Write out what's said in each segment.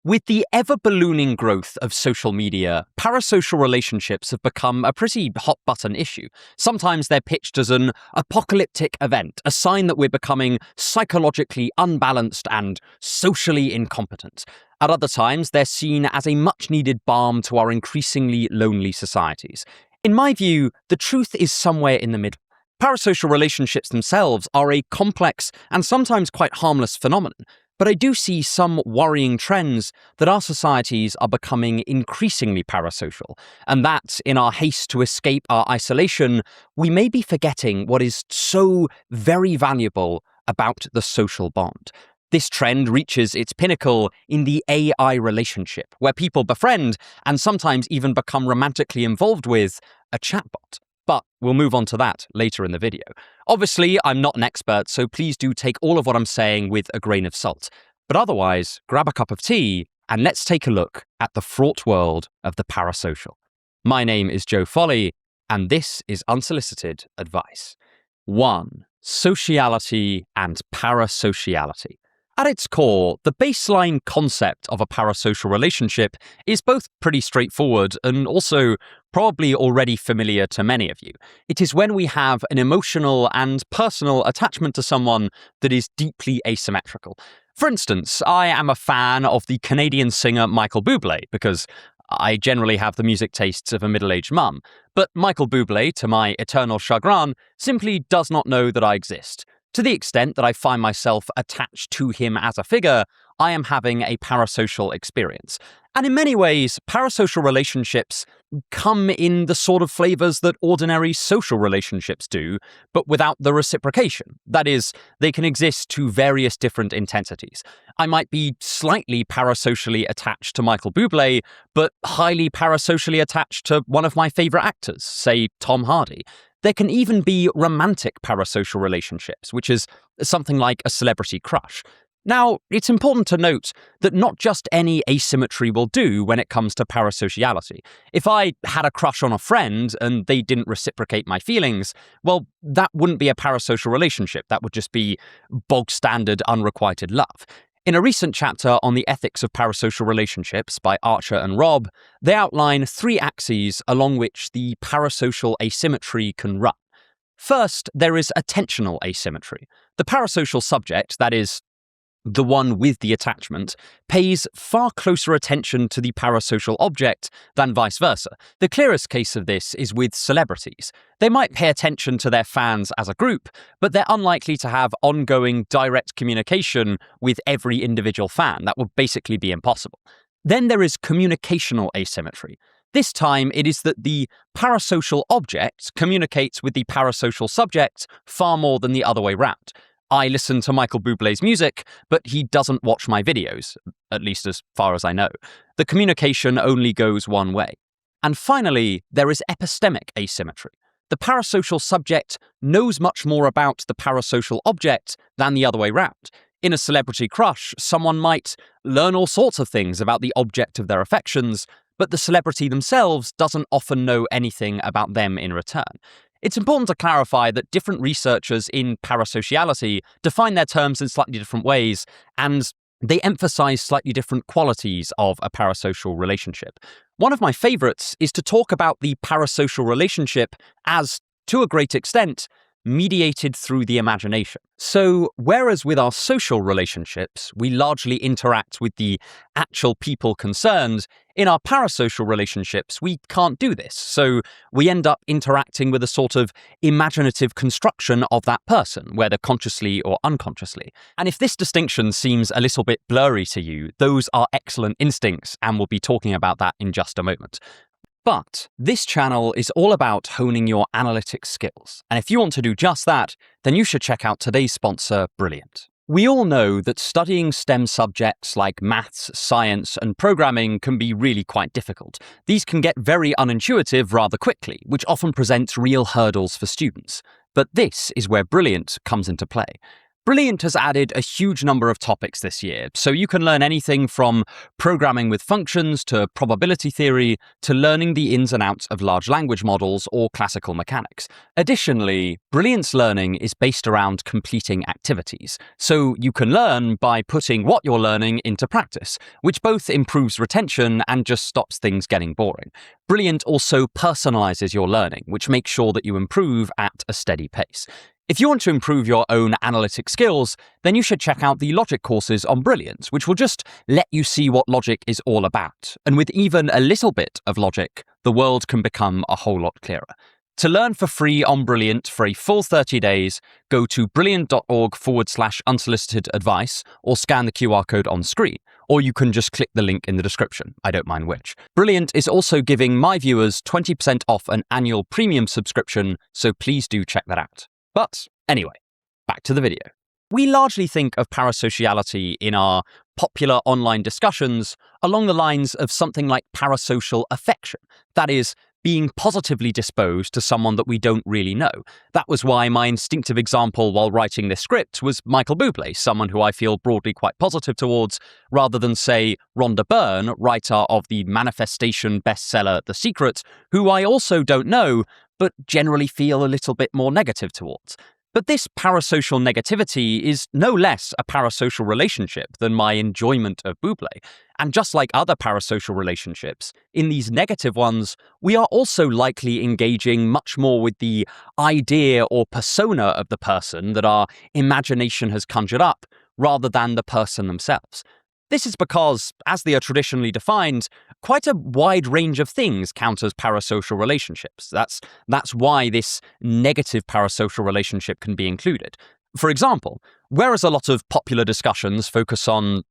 With the ever-ballooning growth of social media, parasocial relationships have become a pretty hot-button issue. Sometimes they're pitched as an apocalyptic event, a sign that we're becoming psychologically unbalanced and socially incompetent. At other times, they're seen as a much-needed balm to our increasingly lonely societies. In my view, the truth is somewhere in the middle. Parasocial relationships themselves are a complex and sometimes quite harmless phenomenon. But I do see some worrying trends that our societies are becoming increasingly parasocial, and that, in our haste to escape our isolation, we may be forgetting what is so very valuable about the social bond. This trend reaches its pinnacle in the AI relationship, where people befriend and sometimes even become romantically involved with a chatbot. But we'll move on to that later in the video. Obviously, I'm not an expert, so please do take all of what I'm saying with a grain of salt. But otherwise, grab a cup of tea and let's take a look at the fraught world of the parasocial. My name is Joe Foley, and this is Unsolicited Advice. 1. Sociality and Parasociality. At its core, the baseline concept of a parasocial relationship is both pretty straightforward and also probably already familiar to many of you. It is when we have an emotional and personal attachment to someone that is deeply asymmetrical. For instance, I am a fan of the Canadian singer Michael Bublé because I generally have the music tastes of a middle-aged mum. But Michael Bublé, to my eternal chagrin, simply does not know that I exist. To the extent that I find myself attached to him as a figure, I am having a parasocial experience. And in many ways, parasocial relationships come in the sort of flavors that ordinary social relationships do, but without the reciprocation. That is, they can exist to various different intensities. I might be slightly parasocially attached to Michael Bublé, but highly parasocially attached to one of my favorite actors, say Tom Hardy. There can even be romantic parasocial relationships, which is something like a celebrity crush. Now, it's important to note that not just any asymmetry will do when it comes to parasociality. If I had a crush on a friend and they didn't reciprocate my feelings, well, that wouldn't be a parasocial relationship. That would just be bog-standard, unrequited love. In a recent chapter on the ethics of parasocial relationships by Archer and Robb, they outline 3 axes along which the parasocial asymmetry can run. First, there is attentional asymmetry. The parasocial subject, that is, the one with the attachment, pays far closer attention to the parasocial object than vice versa. The clearest case of this is with celebrities. They might pay attention to their fans as a group, but they're unlikely to have ongoing direct communication with every individual fan. That would basically be impossible. Then there is communicational asymmetry. This time, it is that the parasocial object communicates with the parasocial subject far more than the other way round. I listen to Michael Bublé's music, but he doesn't watch my videos, at least as far as I know. The communication only goes one way. And finally, there is epistemic asymmetry. The parasocial subject knows much more about the parasocial object than the other way round. In a celebrity crush, someone might learn all sorts of things about the object of their affections, but the celebrity themselves doesn't often know anything about them in return. It's important to clarify that different researchers in parasociality define their terms in slightly different ways, and they emphasize slightly different qualities of a parasocial relationship. One of my favorites is to talk about the parasocial relationship as, to a great extent, mediated through the imagination. So, whereas with our social relationships, we largely interact with the actual people concerned, in our parasocial relationships, we can't do this. So, we end up interacting with a sort of imaginative construction of that person, whether consciously or unconsciously. And if this distinction seems a little bit blurry to you, those are excellent instincts, and we'll be talking about that in just a moment. But this channel is all about honing your analytic skills. And if you want to do just that, then you should check out today's sponsor, Brilliant. We all know that studying STEM subjects like maths, science, and programming can be really quite difficult. These can get very unintuitive rather quickly, which often presents real hurdles for students. But this is where Brilliant comes into play. Brilliant has added a huge number of topics this year, so you can learn anything from programming with functions to probability theory to learning the ins and outs of large language models or classical mechanics. Additionally, Brilliant's learning is based around completing activities, so you can learn by putting what you're learning into practice, which both improves retention and just stops things getting boring. Brilliant also personalizes your learning, which makes sure that you improve at a steady pace. If you want to improve your own analytic skills, then you should check out the logic courses on Brilliant, which will just let you see what logic is all about. And with even a little bit of logic, the world can become a whole lot clearer. To learn for free on Brilliant for a full 30 days, go to brilliant.org/unsolicited advice or scan the QR code on screen, or you can just click the link in the description. I don't mind which. Brilliant is also giving my viewers 20% off an annual premium subscription, so please do check that out. But anyway, back to the video. We largely think of parasociality in our popular online discussions along the lines of something like parasocial affection. That is, being positively disposed to someone that we don't really know. That was why my instinctive example while writing this script was Michael Bublé, someone who I feel broadly quite positive towards, rather than, say, Rhonda Byrne, writer of the manifestation bestseller The Secret, who I also don't know, but generally feel a little bit more negative towards. But this parasocial negativity is no less a parasocial relationship than my enjoyment of Bublé. And just like other parasocial relationships, in these negative ones, we are also likely engaging much more with the idea or persona of the person that our imagination has conjured up, rather than the person themselves. This is because, as they are traditionally defined, quite a wide range of things count as parasocial relationships. That's why this negative parasocial relationship can be included. For example, whereas a lot of popular discussions focus on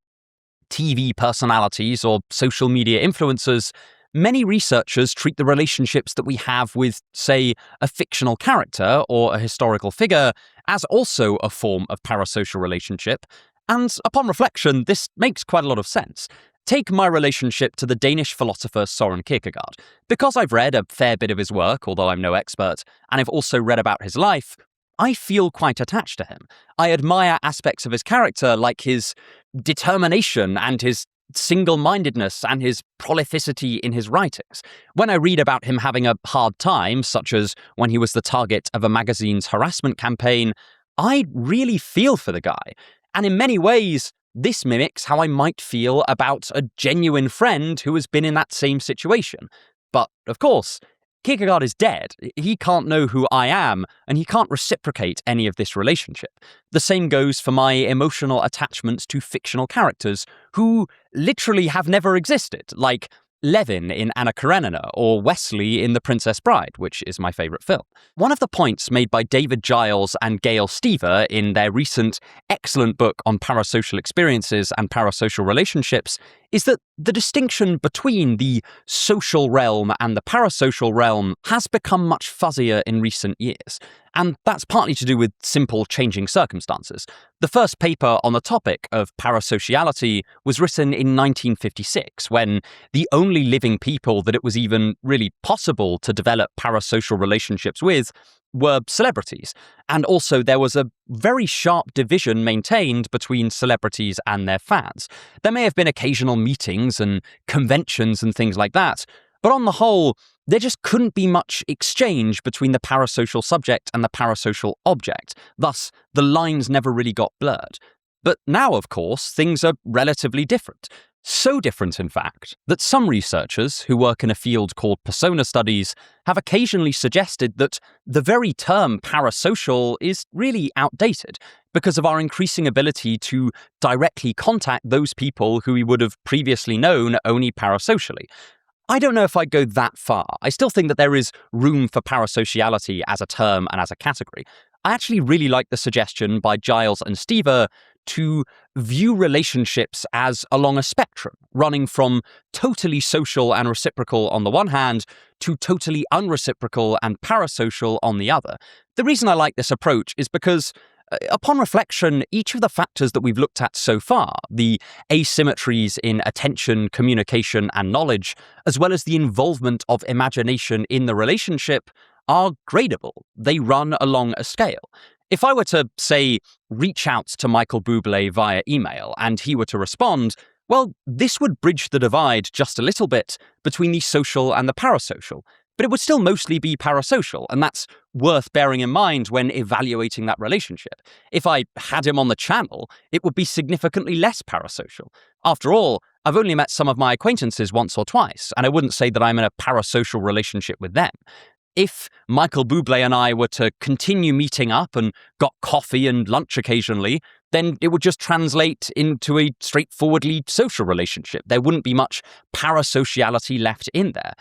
TV personalities or social media influencers, many researchers treat the relationships that we have with, say, a fictional character or a historical figure as also a form of parasocial relationship. And upon reflection, this makes quite a lot of sense. Take my relationship to the Danish philosopher Søren Kierkegaard. Because I've read a fair bit of his work, although I'm no expert, and I've also read about his life, I feel quite attached to him. I admire aspects of his character like his determination and his single-mindedness and his prolificity in his writings. When I read about him having a hard time, such as when he was the target of a magazine's harassment campaign, I really feel for the guy. And in many ways, this mimics how I might feel about a genuine friend who has been in that same situation. But, of course, Kierkegaard is dead. He can't know who I am, and he can't reciprocate any of this relationship. The same goes for my emotional attachments to fictional characters who literally have never existed, like Levin in Anna Karenina or Wesley in The Princess Bride, which is my favourite film. One of the points made by David Giles and Gail Stever in their recent excellent book on parasocial experiences and parasocial relationships is that the distinction between the social realm and the parasocial realm has become much fuzzier in recent years. And that's partly to do with simple changing circumstances. The first paper on the topic of parasociality was written in 1956, when the only living people that it was even really possible to develop parasocial relationships with were celebrities. And also there was a very sharp division maintained between celebrities and their fans. There may have been occasional meetings and conventions and things like that, but on the whole, there just couldn't be much exchange between the parasocial subject and the parasocial object. Thus, the lines never really got blurred. But now, of course, things are relatively different. So different, in fact, that some researchers who work in a field called persona studies have occasionally suggested that the very term parasocial is really outdated because of our increasing ability to directly contact those people who we would have previously known only parasocially. I don't know if I'd go that far. I still think that there is room for parasociality as a term and as a category. I actually really like the suggestion by Giles and Stever to view relationships as along a spectrum, running from totally social and reciprocal on the one hand to totally unreciprocal and parasocial on the other. The reason I like this approach is because upon reflection, each of the factors that we've looked at so far, the asymmetries in attention, communication, and knowledge, as well as the involvement of imagination in the relationship, are gradable. They run along a scale. If I were to, say, reach out to Michael Bublé via email and he were to respond, well, this would bridge the divide just a little bit between the social and the parasocial. But it would still mostly be parasocial, and that's worth bearing in mind when evaluating that relationship. If I had him on the channel, it would be significantly less parasocial. After all, I've only met some of my acquaintances once or twice, and I wouldn't say that I'm in a parasocial relationship with them. If Michael Bublé and I were to continue meeting up and got coffee and lunch occasionally, then it would just translate into a straightforwardly social relationship. There wouldn't be much parasociality left in there.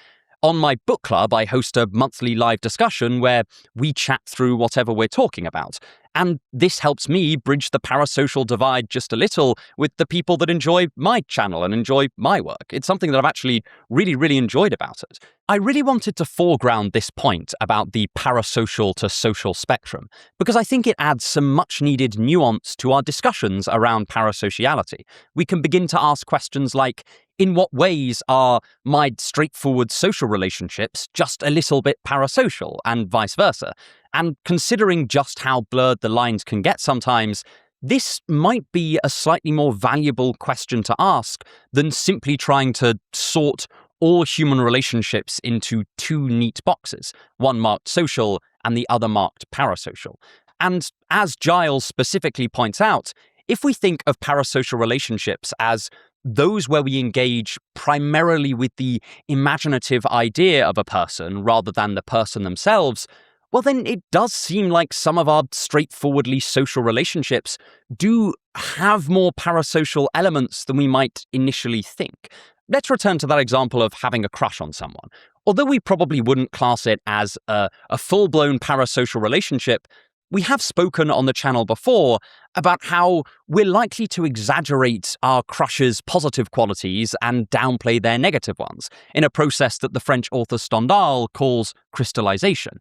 On my book club, I host a monthly live discussion where we chat through whatever we're talking about. And this helps me bridge the parasocial divide just a little with the people that enjoy my channel and enjoy my work. It's something that I've actually really enjoyed about it. I really wanted to foreground this point about the parasocial to social spectrum because I think it adds some much needed nuance to our discussions around parasociality. We can begin to ask questions like, in what ways are my straightforward social relationships just a little bit parasocial and vice versa? And considering just how blurred the lines can get sometimes, this might be a slightly more valuable question to ask than simply trying to sort all human relationships into two neat boxes, one marked social and the other marked parasocial. And as Giles specifically points out, if we think of parasocial relationships as those where we engage primarily with the imaginative idea of a person rather than the person themselves, well, then it does seem like some of our straightforwardly social relationships do have more parasocial elements than we might initially think. Let's return to that example of having a crush on someone. Although we probably wouldn't class it as a full-blown parasocial relationship, we have spoken on the channel before about how we're likely to exaggerate our crush's positive qualities and downplay their negative ones, in a process that the French author Stendhal calls crystallization.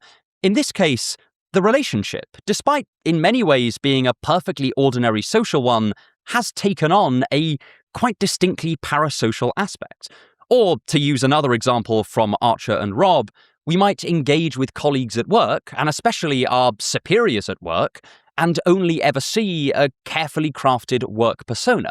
In this case, the relationship, despite in many ways being a perfectly ordinary social one, has taken on a quite distinctly parasocial aspect. Or, to use another example from Archer and Rob, we might engage with colleagues at work, and especially our superiors at work, and only ever see a carefully crafted work persona.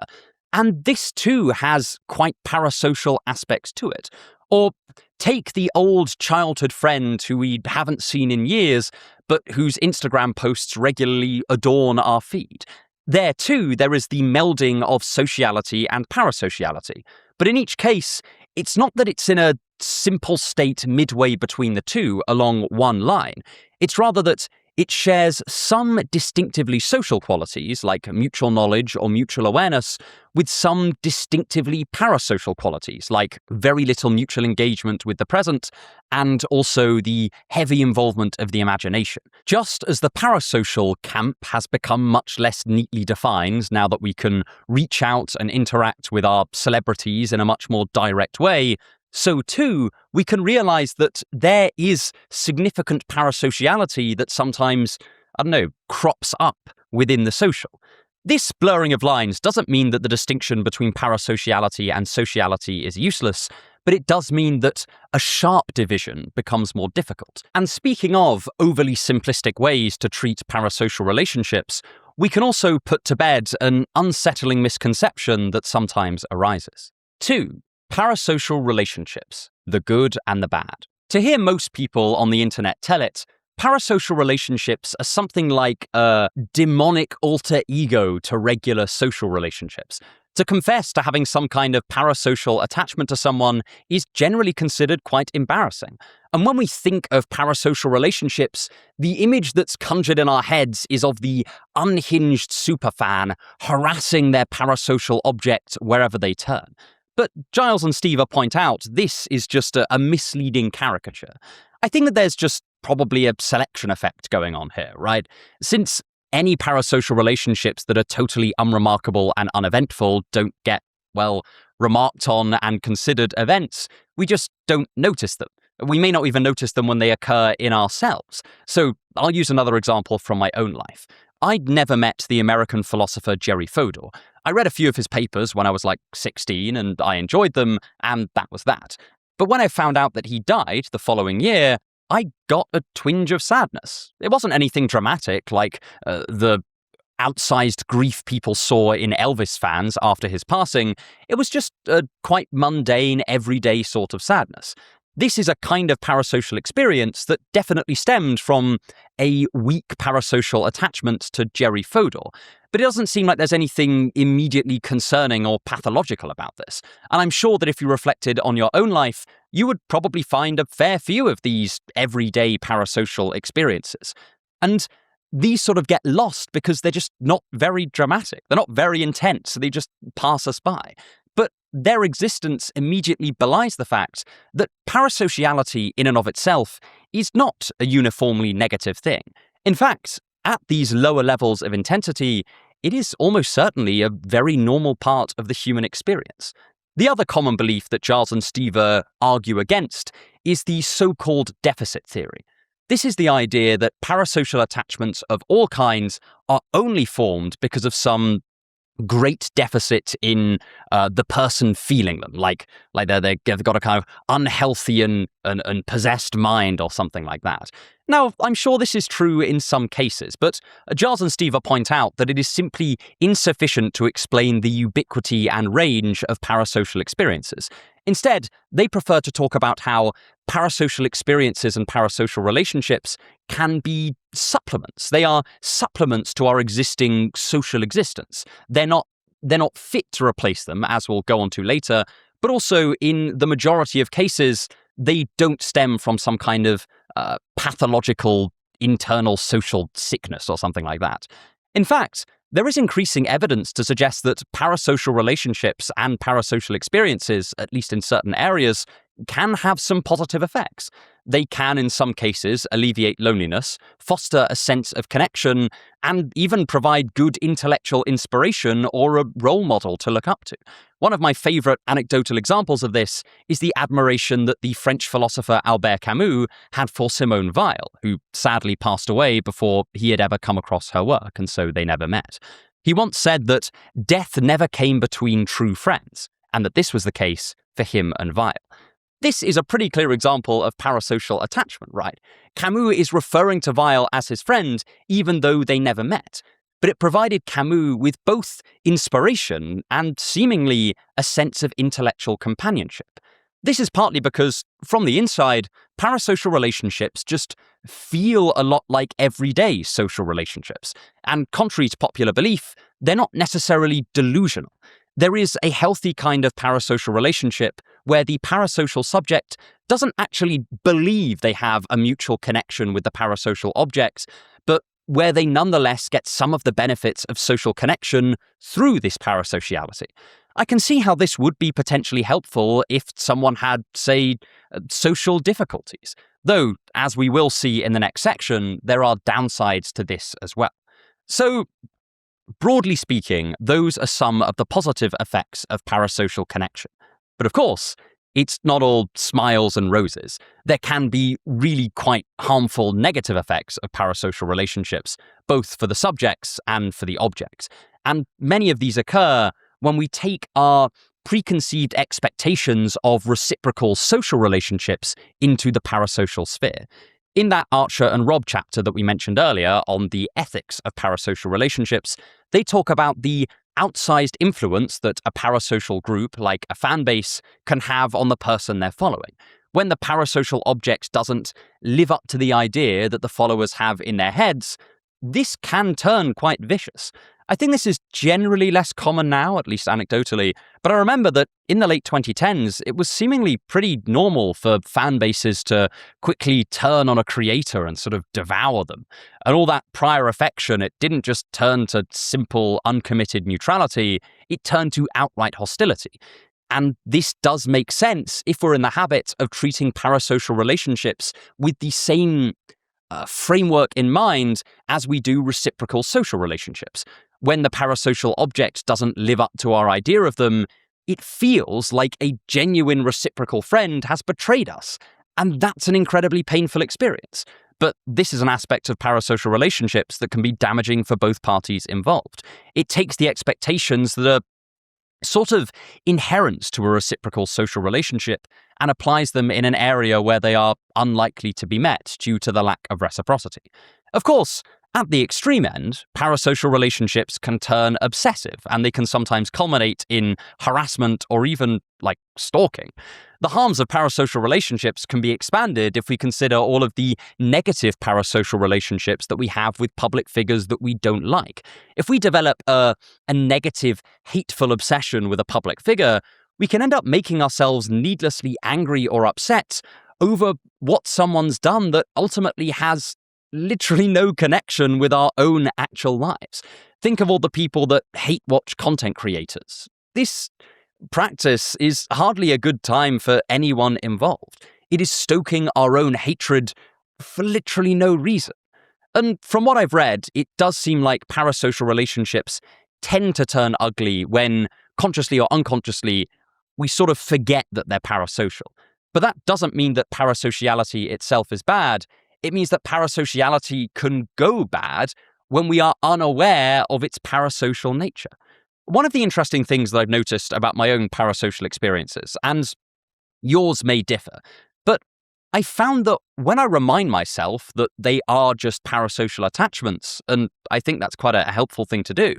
And this too has quite parasocial aspects to it. Or take the old childhood friend who we haven't seen in years, but whose Instagram posts regularly adorn our feed. There too, there is the melding of sociality and parasociality. But in each case, it's not that it's in a simple state midway between the two along one line. It's rather that it shares some distinctively social qualities, like mutual knowledge or mutual awareness, with some distinctively parasocial qualities, like very little mutual engagement with the present, and also the heavy involvement of the imagination. Just as the parasocial camp has become much less neatly defined now that we can reach out and interact with our celebrities in a much more direct way, so too, we can realize that there is significant parasociality that sometimes, crops up within the social. This blurring of lines doesn't mean that the distinction between parasociality and sociality is useless, but it does mean that a sharp division becomes more difficult. And speaking of overly simplistic ways to treat parasocial relationships, we can also put to bed an unsettling misconception that sometimes arises. 2. Parasocial relationships, the good and the bad. To hear most people on the internet tell it, parasocial relationships are something like a demonic alter ego to regular social relationships. To confess to having some kind of parasocial attachment to someone is generally considered quite embarrassing. And when we think of parasocial relationships, the image that's conjured in our heads is of the unhinged superfan harassing their parasocial object wherever they turn. But Giles and Steva point out this is just a misleading caricature. I think that there's just probably a selection effect going on here, right? Since any parasocial relationships that are totally unremarkable and uneventful don't get, remarked on and considered events, we just don't notice them. We may not even notice them when they occur in ourselves. So I'll use another example from my own life. I'd never met the American philosopher Jerry Fodor. I read a few of his papers when I was 16 and I enjoyed them, and that was that. But when I found out that he died the following year, I got a twinge of sadness. It wasn't anything dramatic like the outsized grief people saw in Elvis fans after his passing. It was just a quite mundane, everyday sort of sadness. This is a kind of parasocial experience that definitely stemmed from a weak parasocial attachment to Jerry Fodor. But it doesn't seem like there's anything immediately concerning or pathological about this. And I'm sure that if you reflected on your own life, you would probably find a fair few of these everyday parasocial experiences. And these sort of get lost because they're just not very dramatic. They're not very intense, so they just pass us by. But their existence immediately belies the fact that parasociality in and of itself is not a uniformly negative thing. In fact, at these lower levels of intensity, it is almost certainly a very normal part of the human experience. The other common belief that Giles and Steve argue against is the so-called deficit theory. This is the idea that parasocial attachments of all kinds are only formed because of some great deficit in the person feeling them, like they've got a kind of unhealthy and possessed mind or something like that. Now, I'm sure this is true in some cases, but Giles and Steve point out that it is simply insufficient to explain the ubiquity and range of parasocial experiences. Instead, they prefer to talk about how parasocial experiences and parasocial relationships can be supplements. They are supplements to our existing social existence. They're not fit to replace them, as we'll go on to later, but also in the majority of cases, they don't stem from some kind of pathological internal social sickness or something like that. In fact, there is increasing evidence to suggest that parasocial relationships and parasocial experiences, at least in certain areas, can have some positive effects. They can, in some cases, alleviate loneliness, foster a sense of connection, and even provide good intellectual inspiration or a role model to look up to. One of my favourite anecdotal examples of this is the admiration that the French philosopher Albert Camus had for Simone Weil, who sadly passed away before he had ever come across her work, and so they never met. He once said that death never came between true friends, and that this was the case for him and Weil. This is a pretty clear example of parasocial attachment, right? Camus is referring to Weil as his friend, even though they never met. But it provided Camus with both inspiration and seemingly a sense of intellectual companionship. This is partly because, from the inside, parasocial relationships just feel a lot like everyday social relationships. And contrary to popular belief, they're not necessarily delusional. There is a healthy kind of parasocial relationship where the parasocial subject doesn't actually believe they have a mutual connection with the parasocial object, but where they nonetheless get some of the benefits of social connection through this parasociality. I can see how this would be potentially helpful if someone had, say, social difficulties. Though, as we will see in the next section, there are downsides to this as well. So, broadly speaking, those are some of the positive effects of parasocial connection. But of course, it's not all smiles and roses. There can be really quite harmful negative effects of parasocial relationships, both for the subjects and for the objects. And many of these occur when we take our preconceived expectations of reciprocal social relationships into the parasocial sphere. In that Archer and Robb chapter that we mentioned earlier on the ethics of parasocial relationships, they talk about the outsized influence that a parasocial group, like a fan base, can have on the person they're following. When the parasocial object doesn't live up to the idea that the followers have in their heads, this can turn quite vicious. I think this is generally less common now, at least anecdotally, but I remember that in the late 2010s, it was seemingly pretty normal for fan bases to quickly turn on a creator and sort of devour them. And all that prior affection, it didn't just turn to simple, uncommitted neutrality, it turned to outright hostility. And this does make sense if we're in the habit of treating parasocial relationships with the same framework in mind as we do reciprocal social relationships. When the parasocial object doesn't live up to our idea of them, it feels like a genuine reciprocal friend has betrayed us. And that's an incredibly painful experience. But this is an aspect of parasocial relationships that can be damaging for both parties involved. It takes the expectations that are sort of inherent to a reciprocal social relationship and applies them in an area where they are unlikely to be met due to the lack of reciprocity. Of course, at the extreme end, parasocial relationships can turn obsessive, and they can sometimes culminate in harassment or even, stalking. The harms of parasocial relationships can be expanded if we consider all of the negative parasocial relationships that we have with public figures that we don't like. If we develop a negative, hateful obsession with a public figure, we can end up making ourselves needlessly angry or upset over what someone's done that ultimately has literally no connection with our own actual lives. Think of all the people that hate watch content creators. This practice is hardly a good time for anyone involved. It is stoking our own hatred for literally no reason. And from what I've read, it does seem like parasocial relationships tend to turn ugly when, consciously or unconsciously, we sort of forget that they're parasocial. But that doesn't mean that parasociality itself is bad. It means that parasociality can go bad when we are unaware of its parasocial nature. One of the interesting things that I've noticed about my own parasocial experiences, and yours may differ, but I found that when I remind myself that they are just parasocial attachments, and I think that's quite a helpful thing to do,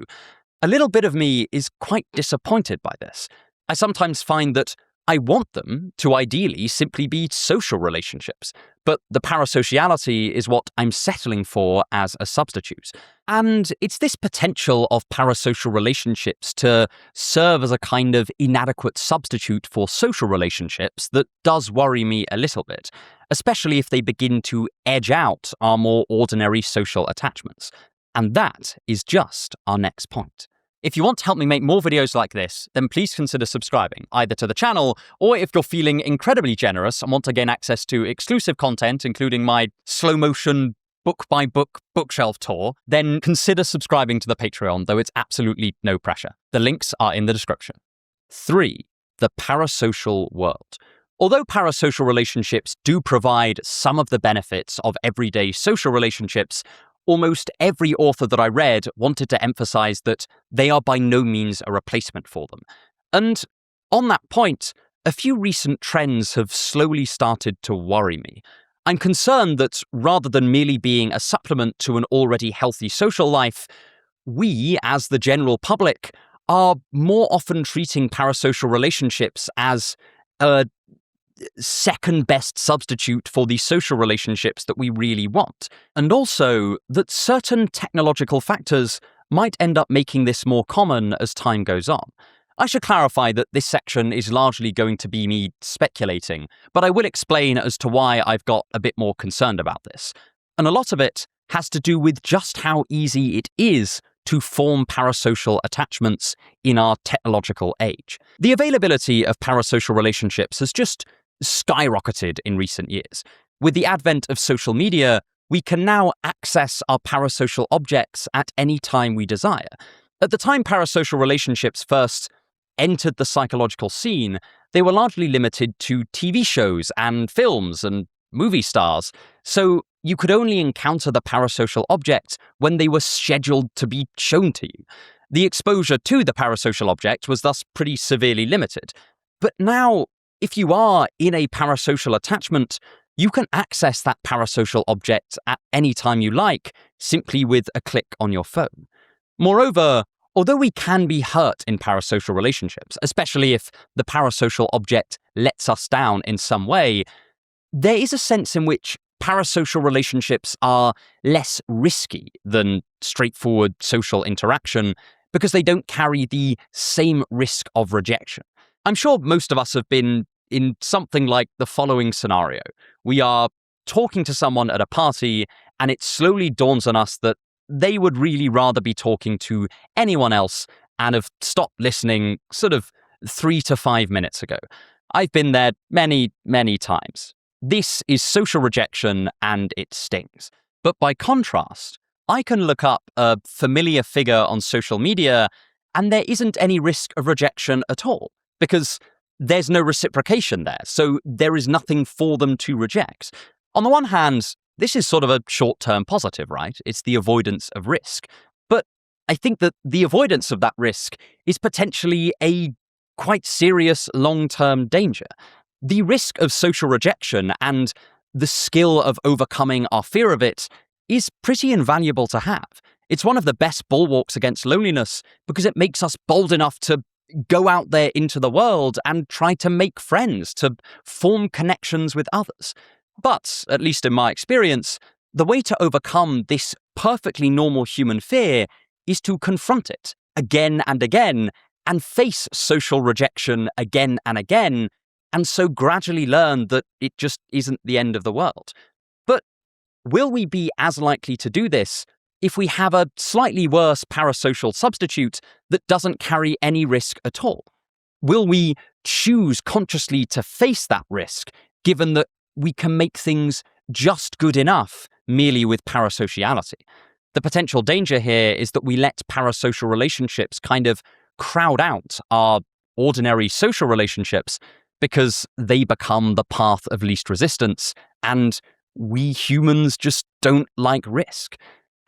a little bit of me is quite disappointed by this. I sometimes find that I want them to ideally simply be social relationships, but the parasociality is what I'm settling for as a substitute. And it's this potential of parasocial relationships to serve as a kind of inadequate substitute for social relationships that does worry me a little bit, especially if they begin to edge out our more ordinary social attachments. And that is just our next point. If you want to help me make more videos like this, then please consider subscribing, either to the channel, or if you're feeling incredibly generous and want to gain access to exclusive content, including my slow-motion, book-by-book bookshelf tour, then consider subscribing to the Patreon, though it's absolutely no pressure. The links are in the description. 3. The Parasocial World. Although parasocial relationships do provide some of the benefits of everyday social relationships, almost every author that I read wanted to emphasize that they are by no means a replacement for them. And on that point, a few recent trends have slowly started to worry me. I'm concerned that rather than merely being a supplement to an already healthy social life, we, as the general public, are more often treating parasocial relationships as a second best substitute for the social relationships that we really want. And also that certain technological factors might end up making this more common as time goes on. I should clarify that this section is largely going to be me speculating, but I will explain as to why I've got a bit more concerned about this. And a lot of it has to do with just how easy it is to form parasocial attachments in our technological age. The availability of parasocial relationships has just skyrocketed in recent years. With the advent of social media, we can now access our parasocial objects at any time we desire. At the time parasocial relationships first entered the psychological scene, they were largely limited to TV shows and films and movie stars, so you could only encounter the parasocial object when they were scheduled to be shown to you. The exposure to the parasocial object was thus pretty severely limited. But now, if you are in a parasocial attachment, you can access that parasocial object at any time you like, simply with a click on your phone. Moreover, although we can be hurt in parasocial relationships, especially if the parasocial object lets us down in some way, there is a sense in which parasocial relationships are less risky than straightforward social interaction because they don't carry the same risk of rejection. I'm sure most of us have been in something like the following scenario. We are talking to someone at a party, and it slowly dawns on us that they would really rather be talking to anyone else and have stopped listening sort of 3 to 5 minutes ago. I've been there many, many times. This is social rejection, and it stings. But by contrast, I can look up a familiar figure on social media, and there isn't any risk of rejection at all, because there's no reciprocation there, so there is nothing for them to reject. On the one hand, this is sort of a short-term positive, right? It's the avoidance of risk. But I think that the avoidance of that risk is potentially a quite serious long-term danger. The risk of social rejection and the skill of overcoming our fear of it is pretty invaluable to have. It's one of the best bulwarks against loneliness because it makes us bold enough to go out there into the world and try to make friends, to form connections with others. But, at least in my experience, the way to overcome this perfectly normal human fear is to confront it again and again and face social rejection again and again, and so gradually learn that it just isn't the end of the world. But will we be as likely to do this if we have a slightly worse parasocial substitute that doesn't carry any risk at all? Will we choose consciously to face that risk, given that we can make things just good enough merely with parasociality? The potential danger here is that we let parasocial relationships kind of crowd out our ordinary social relationships because they become the path of least resistance, and we humans just don't like risk.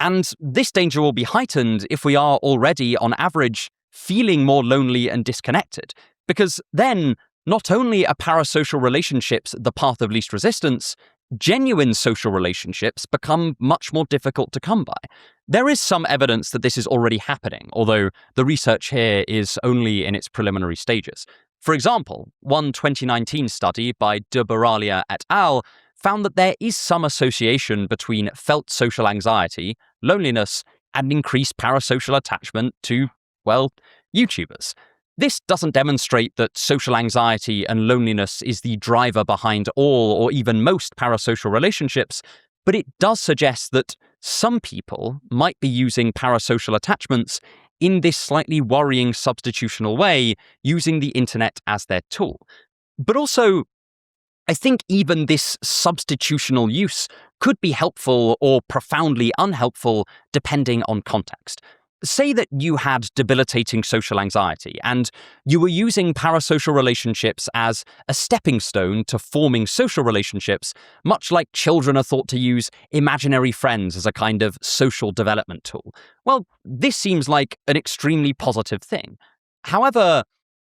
And this danger will be heightened if we are already, on average, feeling more lonely and disconnected, because then not only are parasocial relationships the path of least resistance, genuine social relationships become much more difficult to come by. There is some evidence that this is already happening, although the research here is only in its preliminary stages. For example, one 2019 study by de Baralia et al. Found that there is some association between felt social anxiety, loneliness, and increased parasocial attachment to, well, YouTubers. This doesn't demonstrate that social anxiety and loneliness is the driver behind all or even most parasocial relationships, but it does suggest that some people might be using parasocial attachments in this slightly worrying substitutional way, using the internet as their tool. But also, I think even this substitutional use could be helpful or profoundly unhelpful depending on context. Say that you had debilitating social anxiety and you were using parasocial relationships as a stepping stone to forming social relationships, much like children are thought to use imaginary friends as a kind of social development tool. Well, this seems like an extremely positive thing. However,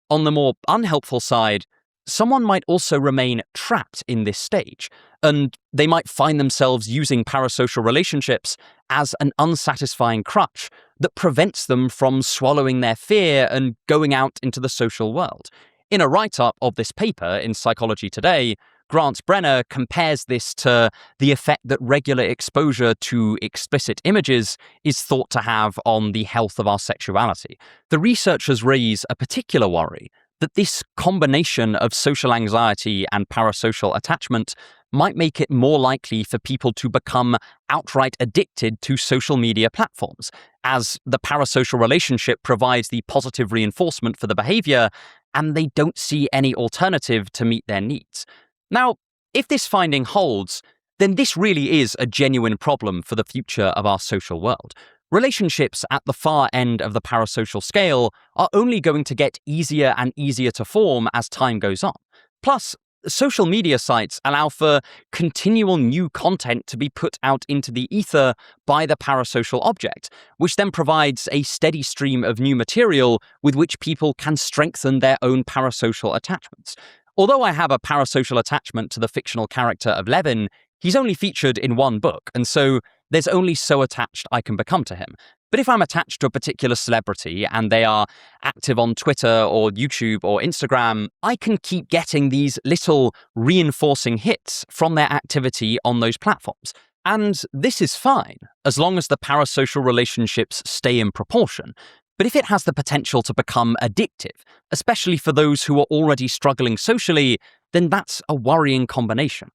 on the more unhelpful side, someone might also remain trapped in this stage, and they might find themselves using parasocial relationships as an unsatisfying crutch that prevents them from swallowing their fear and going out into the social world. In a write-up of this paper in Psychology Today, Grant Brenner compares this to the effect that regular exposure to explicit images is thought to have on the health of our sexuality. The researchers raise a particular worry that this combination of social anxiety and parasocial attachment might make it more likely for people to become outright addicted to social media platforms, as the parasocial relationship provides the positive reinforcement for the behavior, and they don't see any alternative to meet their needs. Now, if this finding holds, then this really is a genuine problem for the future of our social world. Relationships at the far end of the parasocial scale are only going to get easier and easier to form as time goes on. Plus, social media sites allow for continual new content to be put out into the ether by the parasocial object, which then provides a steady stream of new material with which people can strengthen their own parasocial attachments. Although I have a parasocial attachment to the fictional character of Levin, he's only featured in one book, and so there's only so attached I can become to him. But if I'm attached to a particular celebrity and they are active on Twitter or YouTube or Instagram, I can keep getting these little reinforcing hits from their activity on those platforms. And this is fine, as long as the parasocial relationships stay in proportion. But if it has the potential to become addictive, especially for those who are already struggling socially, then that's a worrying combination.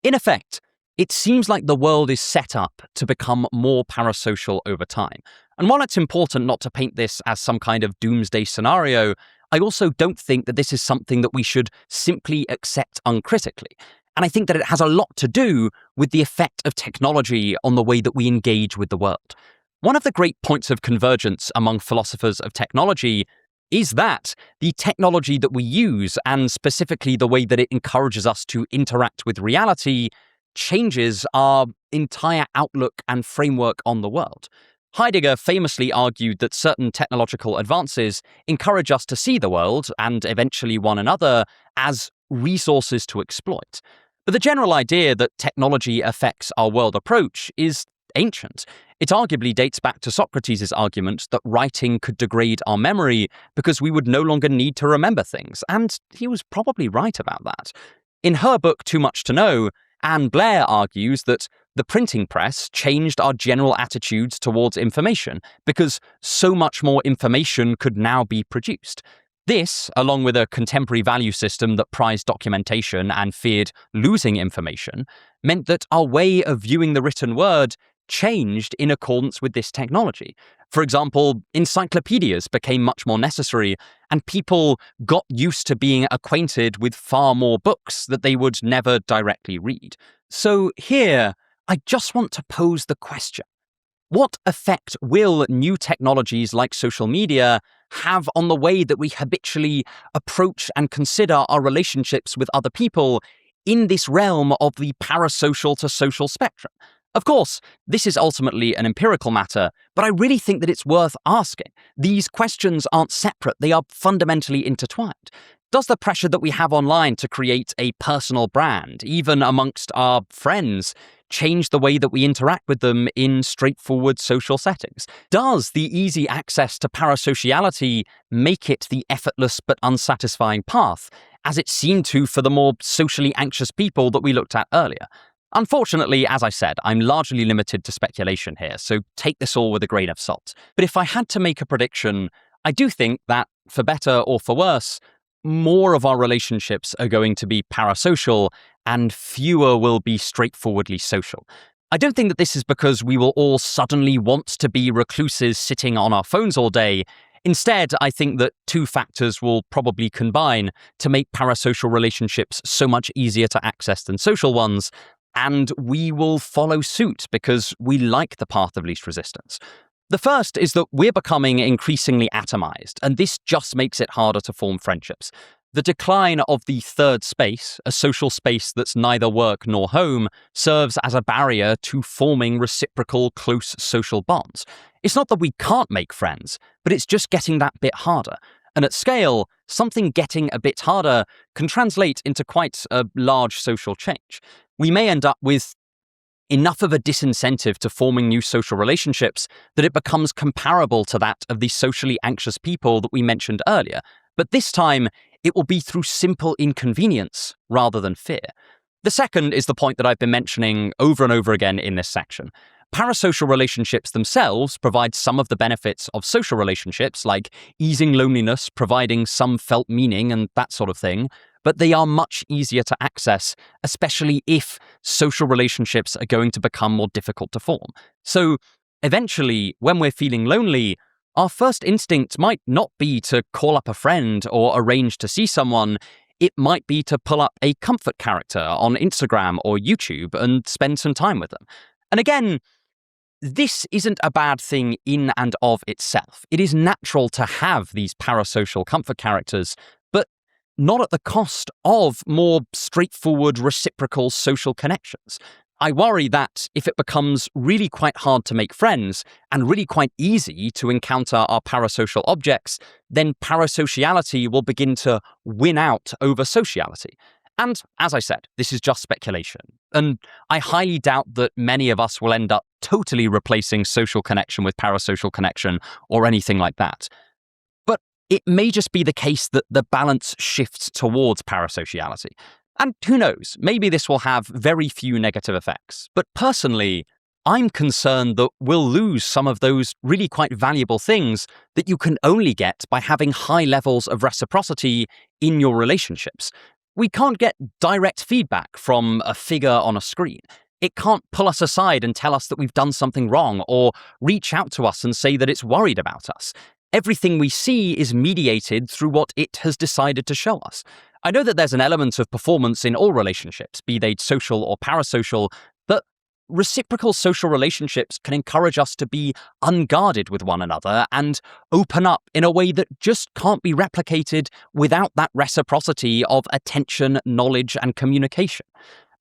In effect, it seems like the world is set up to become more parasocial over time. And while it's important not to paint this as some kind of doomsday scenario, I also don't think that this is something that we should simply accept uncritically. And I think that it has a lot to do with the effect of technology on the way that we engage with the world. One of the great points of convergence among philosophers of technology is that the technology that we use, and specifically the way that it encourages us to interact with reality, changes our entire outlook and framework on the world. Heidegger famously argued that certain technological advances encourage us to see the world, and eventually one another, as resources to exploit. But the general idea that technology affects our world approach is ancient. It arguably dates back to Socrates' argument that writing could degrade our memory because we would no longer need to remember things, and he was probably right about that. In her book Too Much to Know, Anne Blair argues that the printing press changed our general attitudes towards information because so much more information could now be produced. This, along with a contemporary value system that prized documentation and feared losing information, meant that our way of viewing the written word changed in accordance with this technology. For example, encyclopedias became much more necessary, and people got used to being acquainted with far more books that they would never directly read. So here, I just want to pose the question: what effect will new technologies like social media have on the way that we habitually approach and consider our relationships with other people in this realm of the parasocial to social spectrum? Of course, this is ultimately an empirical matter, but I really think that it's worth asking. These questions aren't separate, they are fundamentally intertwined. Does the pressure that we have online to create a personal brand, even amongst our friends, change the way that we interact with them in straightforward social settings? Does the easy access to parasociality make it the effortless but unsatisfying path, as it seemed to for the more socially anxious people that we looked at earlier? Unfortunately, as I said, I'm largely limited to speculation here, so take this all with a grain of salt. But if I had to make a prediction, I do think that, for better or for worse, more of our relationships are going to be parasocial and fewer will be straightforwardly social. I don't think that this is because we will all suddenly want to be recluses sitting on our phones all day. Instead, I think that two factors will probably combine to make parasocial relationships so much easier to access than social ones, and we will follow suit because we like the path of least resistance. The first is that we're becoming increasingly atomized, and this just makes it harder to form friendships. The decline of the third space, a social space that's neither work nor home, serves as a barrier to forming reciprocal, close social bonds. It's not that we can't make friends, but it's just getting that bit harder. And at scale, something getting a bit harder can translate into quite a large social change. We may end up with enough of a disincentive to forming new social relationships that it becomes comparable to that of the socially anxious people that we mentioned earlier. But this time, it will be through simple inconvenience rather than fear. The second is the point that I've been mentioning over and over again in this section. Parasocial relationships themselves provide some of the benefits of social relationships, like easing loneliness, providing some felt meaning, and that sort of thing, but they are much easier to access, especially if social relationships are going to become more difficult to form. So eventually, when we're feeling lonely, our first instinct might not be to call up a friend or arrange to see someone. It might be to pull up a comfort character on Instagram or YouTube and spend some time with them. And again, this isn't a bad thing in and of itself. It is natural to have these parasocial comfort characters, but not at the cost of more straightforward reciprocal social connections. I worry that if it becomes really quite hard to make friends and really quite easy to encounter our parasocial objects, then parasociality will begin to win out over sociality. And as I said, this is just speculation. And I highly doubt that many of us will end up totally replacing social connection with parasocial connection or anything like that. But it may just be the case that the balance shifts towards parasociality. And who knows, maybe this will have very few negative effects. But personally, I'm concerned that we'll lose some of those really quite valuable things that you can only get by having high levels of reciprocity in your relationships. We can't get direct feedback from a figure on a screen. It can't pull us aside and tell us that we've done something wrong or reach out to us and say that it's worried about us. Everything we see is mediated through what it has decided to show us. I know that there's an element of performance in all relationships, be they social or parasocial, but reciprocal social relationships can encourage us to be unguarded with one another and open up in a way that just can't be replicated without that reciprocity of attention, knowledge, and communication.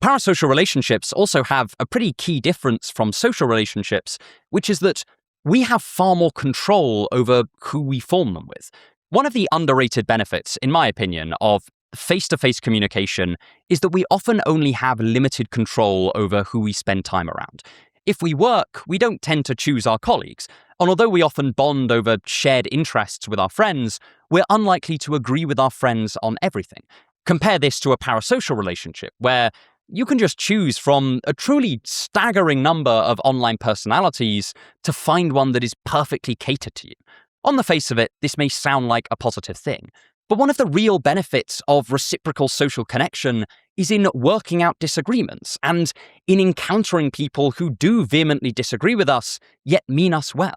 Parasocial relationships also have a pretty key difference from social relationships, which is that we have far more control over who we form them with. One of the underrated benefits, in my opinion, of face-to-face communication is that we often only have limited control over who we spend time around. If we work, we don't tend to choose our colleagues, and although we often bond over shared interests with our friends, we're unlikely to agree with our friends on everything. Compare this to a parasocial relationship, where you can just choose from a truly staggering number of online personalities to find one that is perfectly catered to you. On the face of it, this may sound like a positive thing, but one of the real benefits of reciprocal social connection is in working out disagreements and in encountering people who do vehemently disagree with us, yet mean us well.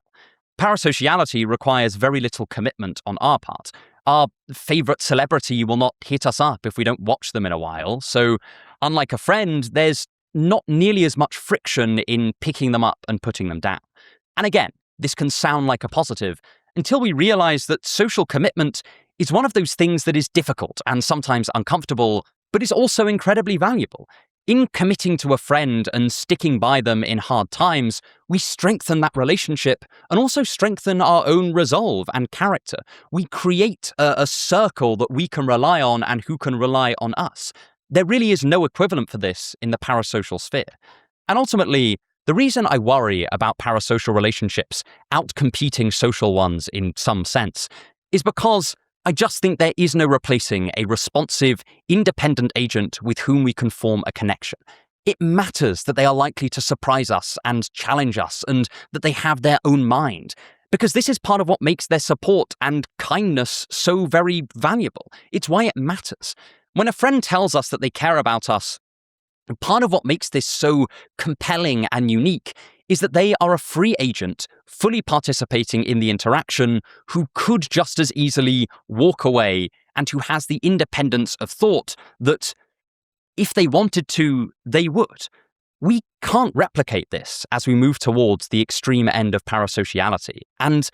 Parasociality requires very little commitment on our part. Our favorite celebrity will not hit us up if we don't watch them in a while, so unlike a friend, there's not nearly as much friction in picking them up and putting them down. And again, this can sound like a positive until we realize that social commitment is one of those things that is difficult and sometimes uncomfortable, but is also incredibly valuable. In committing to a friend and sticking by them in hard times, we strengthen that relationship and also strengthen our own resolve and character. We create a circle that we can rely on and who can rely on us. There really is no equivalent for this in the parasocial sphere. And ultimately, the reason I worry about parasocial relationships outcompeting social ones in some sense is because I just think there is no replacing a responsive, independent agent with whom we can form a connection. It matters that they are likely to surprise us and challenge us and that they have their own mind, because this is part of what makes their support and kindness so very valuable. It's why it matters. When a friend tells us that they care about us, part of what makes this so compelling and unique is that they are a free agent, fully participating in the interaction, who could just as easily walk away and who has the independence of thought that, if they wanted to, they would. We can't replicate this as we move towards the extreme end of parasociality, and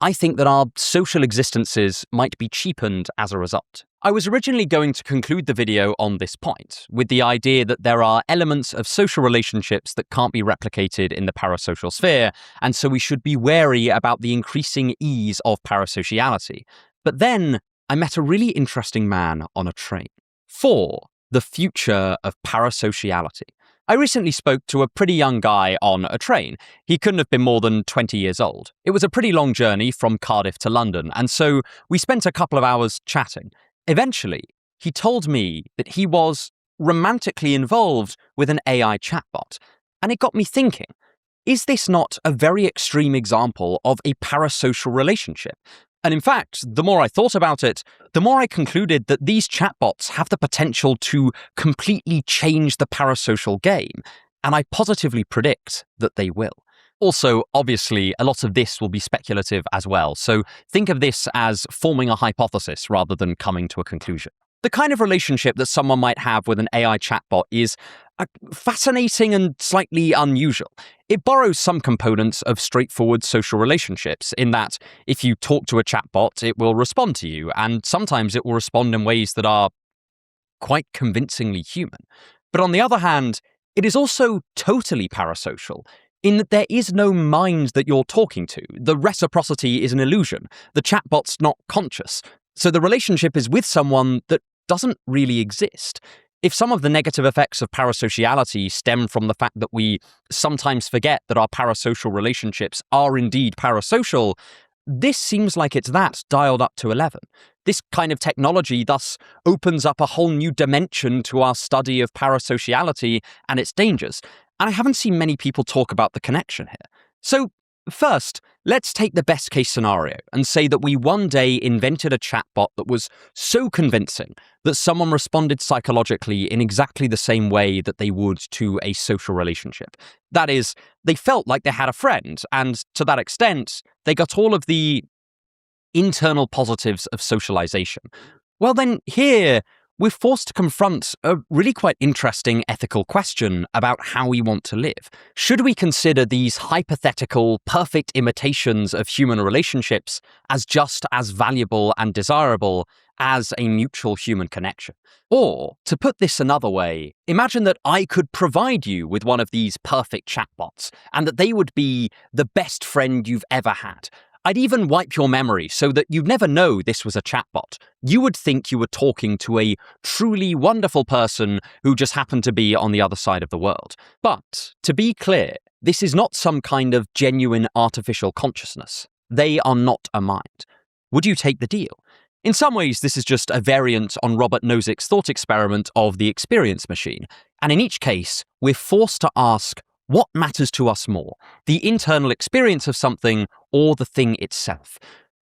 I think that our social existences might be cheapened as a result. I was originally going to conclude the video on this point, with the idea that there are elements of social relationships that can't be replicated in the parasocial sphere, and so we should be wary about the increasing ease of parasociality. But then I met a really interesting man on a train. For the future of parasociality. I recently spoke to a pretty young guy on a train. He couldn't have been more than 20 years old. It was a pretty long journey from Cardiff to London, and so we spent a couple of hours chatting. Eventually, he told me that he was romantically involved with an AI chatbot, and it got me thinking, is this not a very extreme example of a parasocial relationship? And in fact, the more I thought about it, the more I concluded that these chatbots have the potential to completely change the parasocial game, and I positively predict that they will. Also, obviously, a lot of this will be speculative as well, so think of this as forming a hypothesis rather than coming to a conclusion. The kind of relationship that someone might have with an AI chatbot is fascinating and slightly unusual. It borrows some components of straightforward social relationships, in that if you talk to a chatbot, it will respond to you, and sometimes it will respond in ways that are quite convincingly human. But on the other hand, it is also totally parasocial, in that there is no mind that you're talking to. The reciprocity is an illusion. The chatbot's not conscious. So the relationship is with someone that doesn't really exist. If some of the negative effects of parasociality stem from the fact that we sometimes forget that our parasocial relationships are indeed parasocial, this seems like it's that dialed up to 11. This kind of technology thus opens up a whole new dimension to our study of parasociality and its dangers, and I haven't seen many people talk about the connection here. So, first, let's take the best case scenario and say that we one day invented a chatbot that was so convincing that someone responded psychologically in exactly the same way that they would to a social relationship. That is, they felt like they had a friend, and to that extent, they got all of the internal positives of socialization. Well then, here, we're forced to confront a really quite interesting ethical question about how we want to live. Should we consider these hypothetical, perfect imitations of human relationships as just as valuable and desirable as a mutual human connection? Or, to put this another way, imagine that I could provide you with one of these perfect chatbots, and that they would be the best friend you've ever had. I'd even wipe your memory so that you'd never know this was a chatbot. You would think you were talking to a truly wonderful person who just happened to be on the other side of the world. But, to be clear, this is not some kind of genuine artificial consciousness. They are not a mind. Would you take the deal? In some ways, this is just a variant on Robert Nozick's thought experiment of the experience machine. And in each case, we're forced to ask, what matters to us more, the internal experience of something or the thing itself?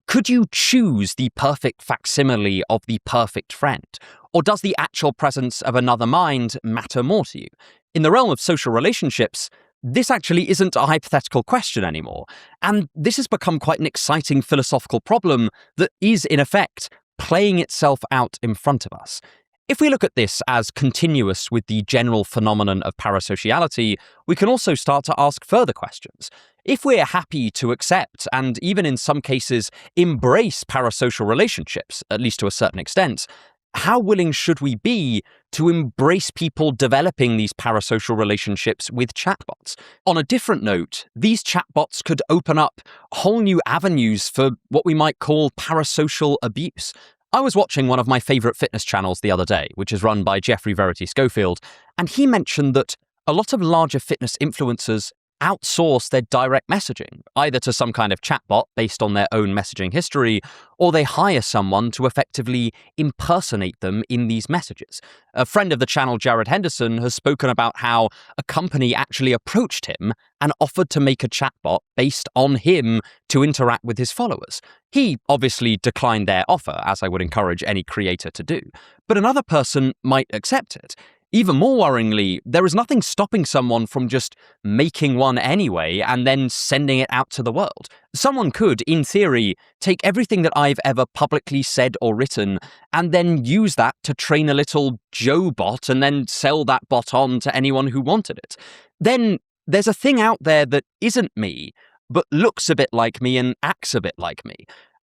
Could you choose the perfect facsimile of the perfect friend? Or does the actual presence of another mind matter more to you? In the realm of social relationships, this actually isn't a hypothetical question anymore. And this has become quite an exciting philosophical problem that is, in effect, playing itself out in front of us. If we look at this as continuous with the general phenomenon of parasociality, we can also start to ask further questions. If we're happy to accept, and even in some cases embrace parasocial relationships, at least to a certain extent, how willing should we be to embrace people developing these parasocial relationships with chatbots? On a different note, these chatbots could open up whole new avenues for what we might call parasocial abuse. I was watching one of my favorite fitness channels the other day, which is run by Jeffrey Verity Schofield, and he mentioned that a lot of larger fitness influencers outsource their direct messaging, either to some kind of chatbot based on their own messaging history, or they hire someone to effectively impersonate them in these messages. A friend of the channel, Jared Henderson, has spoken about how a company actually approached him and offered to make a chatbot based on him to interact with his followers. He obviously declined their offer, as I would encourage any creator to do, but another person might accept it. Even more worryingly, there is nothing stopping someone from just making one anyway and then sending it out to the world. Someone could, in theory, take everything that I've ever publicly said or written and then use that to train a little Joe bot and then sell that bot on to anyone who wanted it. Then there's a thing out there that isn't me, but looks a bit like me and acts a bit like me.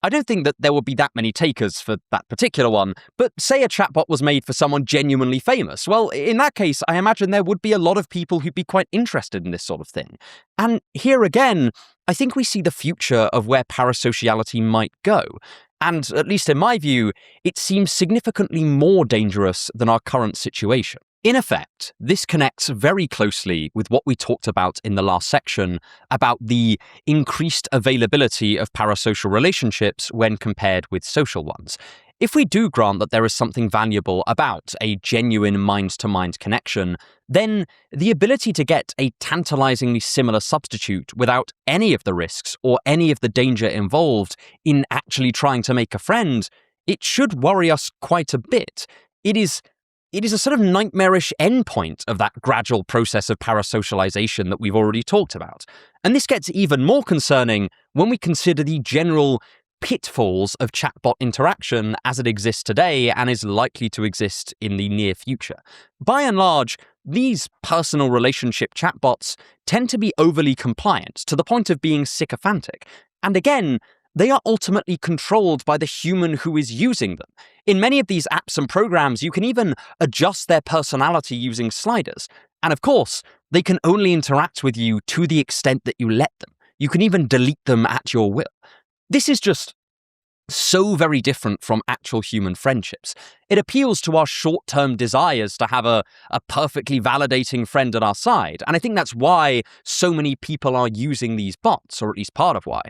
I don't think that there would be that many takers for that particular one, but say a chatbot was made for someone genuinely famous. Well, in that case, I imagine there would be a lot of people who'd be quite interested in this sort of thing. And here again, I think we see the future of where parasociality might go. And at least in my view, it seems significantly more dangerous than our current situation. In effect, this connects very closely with what we talked about in the last section about the increased availability of parasocial relationships when compared with social ones. If we do grant that there is something valuable about a genuine mind-to-mind connection, then the ability to get a tantalizingly similar substitute without any of the risks or any of the danger involved in actually trying to make a friend, it should worry us quite a bit. It is a sort of nightmarish endpoint of that gradual process of parasocialization that we've already talked about. And this gets even more concerning when we consider the general pitfalls of chatbot interaction as it exists today and is likely to exist in the near future. By and large, these personal relationship chatbots tend to be overly compliant to the point of being sycophantic. And again, they are ultimately controlled by the human who is using them. In many of these apps and programs, you can even adjust their personality using sliders. And of course, they can only interact with you to the extent that you let them. You can even delete them at your will. This is just so very different from actual human friendships. It appeals to our short-term desires to have a perfectly validating friend at our side. And I think that's why so many people are using these bots, or at least part of why.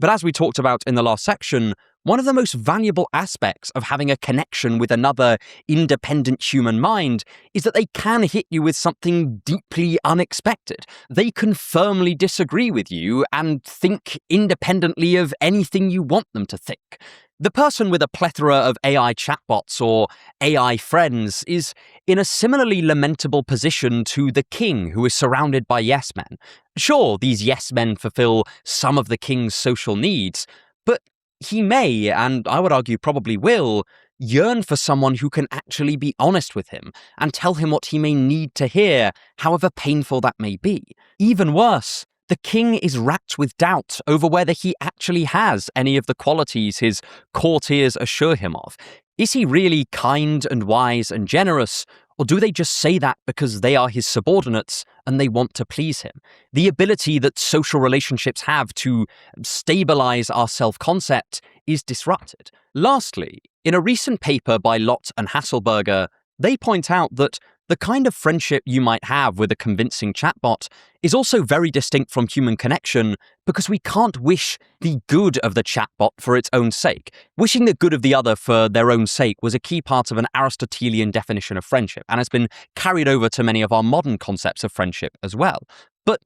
But as we talked about in the last section, one of the most valuable aspects of having a connection with another independent human mind is that they can hit you with something deeply unexpected. They can firmly disagree with you and think independently of anything you want them to think. The person with a plethora of AI chatbots or AI friends is in a similarly lamentable position to the king who is surrounded by yes men. Sure, these yes men fulfill some of the king's social needs, but he may, and I would argue probably will, yearn for someone who can actually be honest with him and tell him what he may need to hear, however painful that may be. Even worse, the king is racked with doubt over whether he actually has any of the qualities his courtiers assure him of. Is he really kind and wise and generous, or do they just say that because they are his subordinates and they want to please him? The ability that social relationships have to stabilize our self-concept is disrupted. Lastly, in a recent paper by Lott and Hasselberger, they point out that the kind of friendship you might have with a convincing chatbot is also very distinct from human connection because we can't wish the good of the chatbot for its own sake. Wishing the good of the other for their own sake was a key part of an Aristotelian definition of friendship and has been carried over to many of our modern concepts of friendship as well. But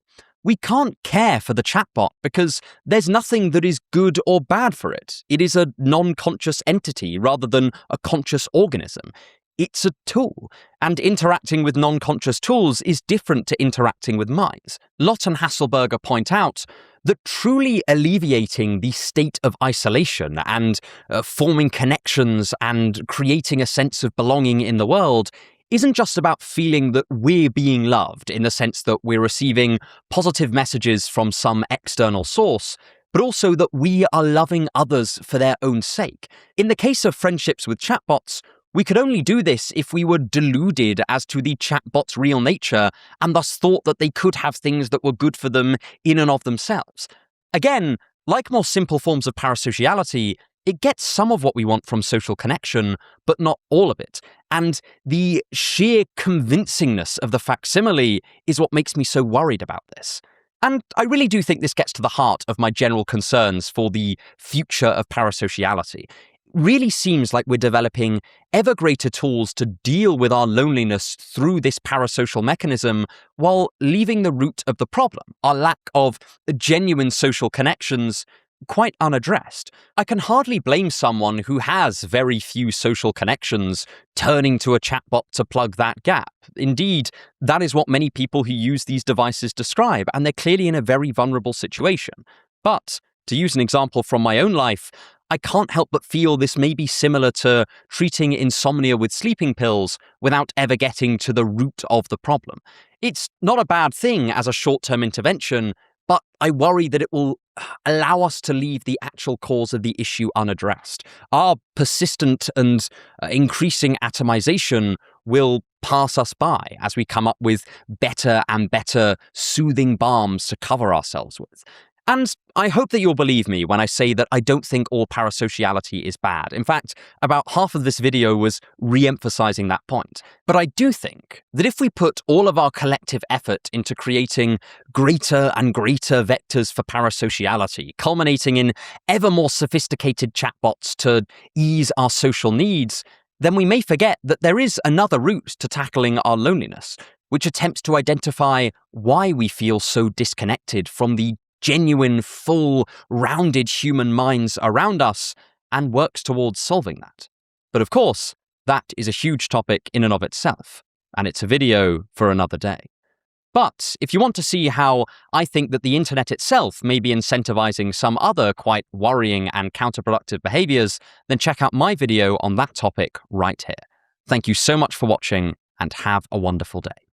we can't care for the chatbot because there's nothing that is good or bad for it. It is a non-conscious entity rather than a conscious organism. It's a tool, and interacting with non-conscious tools is different to interacting with minds. Lott and Hasselberger point out that truly alleviating the state of isolation and forming connections and creating a sense of belonging in the world isn't just about feeling that we're being loved in the sense that we're receiving positive messages from some external source, but also that we are loving others for their own sake. In the case of friendships with chatbots, we could only do this if we were deluded as to the chatbot's real nature and thus thought that they could have things that were good for them in and of themselves. Again, like more simple forms of parasociality, it gets some of what we want from social connection, but not all of it. And the sheer convincingness of the facsimile is what makes me so worried about this. And I really do think this gets to the heart of my general concerns for the future of parasociality. Really seems like we're developing ever greater tools to deal with our loneliness through this parasocial mechanism while leaving the root of the problem, our lack of genuine social connections, quite unaddressed. I can hardly blame someone who has very few social connections turning to a chatbot to plug that gap. Indeed, that is what many people who use these devices describe, and they're clearly in a very vulnerable situation. But, to use an example from my own life, I can't help but feel this may be similar to treating insomnia with sleeping pills without ever getting to the root of the problem. It's not a bad thing as a short-term intervention, but I worry that it will allow us to leave the actual cause of the issue unaddressed. Our persistent and increasing atomization will pass us by as we come up with better and better soothing balms to cover ourselves with. And I hope that you'll believe me when I say that I don't think all parasociality is bad. In fact, about half of this video was re-emphasizing that point. But I do think that if we put all of our collective effort into creating greater and greater vectors for parasociality, culminating in ever more sophisticated chatbots to ease our social needs, then we may forget that there is another route to tackling our loneliness, which attempts to identify why we feel so disconnected from the genuine, full, rounded human minds around us and works towards solving that. But of course, that is a huge topic in and of itself, and it's a video for another day. But if you want to see how I think that the internet itself may be incentivizing some other quite worrying and counterproductive behaviors, then check out my video on that topic right here. Thank you so much for watching, and have a wonderful day.